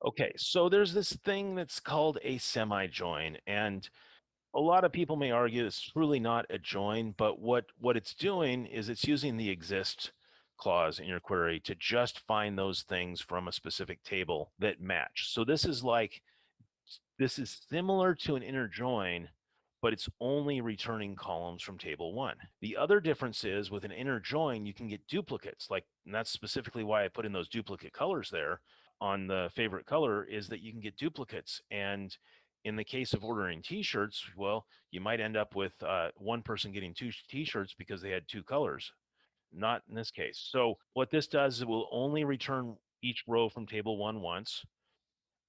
Okay, so there's this thing that's called a semi-join, and a lot of people may argue it's truly not a join, but what it's doing is it's using the exist clause in your query to just find those things from a specific table that match. So this is similar to an inner join, but it's only returning columns from table one. The other difference is with an inner join, you can get duplicates, and that's specifically why I put in those duplicate colors there on the favorite color, is that you can get duplicates. And in the case of ordering t-shirts, well, you might end up with one person getting two t-shirts because they had two colors. Not in this case. So what this does is it will only return each row from table one once,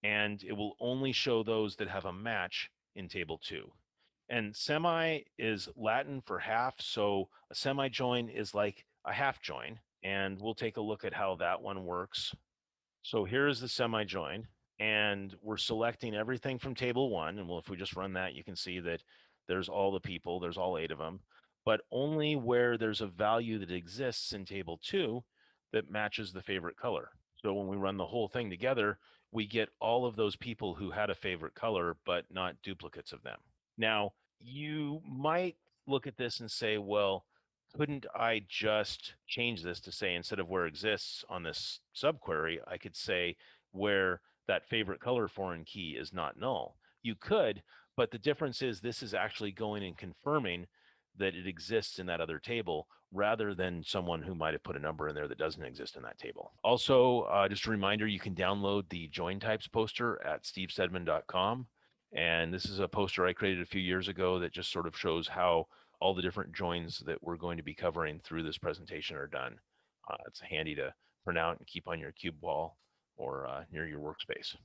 and it will only show those that have a match in table two. And semi is Latin for half, so a semi-join is like a half join, and we'll take a look at how that one works. So here's the semi-join, and we're selecting everything from table one, and well, if we just run that, you can see that there's all the people, there's all 8 of them, but only where there's a value that exists in table two that matches the favorite color. So when we run the whole thing together, we get all of those people who had a favorite color, but not duplicates of them. Now, you might look at this and say, well, couldn't I just change this to say, instead of where exists on this subquery, I could say where that favorite color foreign key is not null? You could, but the difference is this is actually going and confirming that it exists in that other table rather than someone who might have put a number in there that doesn't exist in that table. Also, just a reminder, you can download the join types poster at stevestedman.com. And this is a poster I created a few years ago that just sort of shows how all the different joins that we're going to be covering through this presentation are done. It's handy to print out and keep on your cube wall or near your workspace.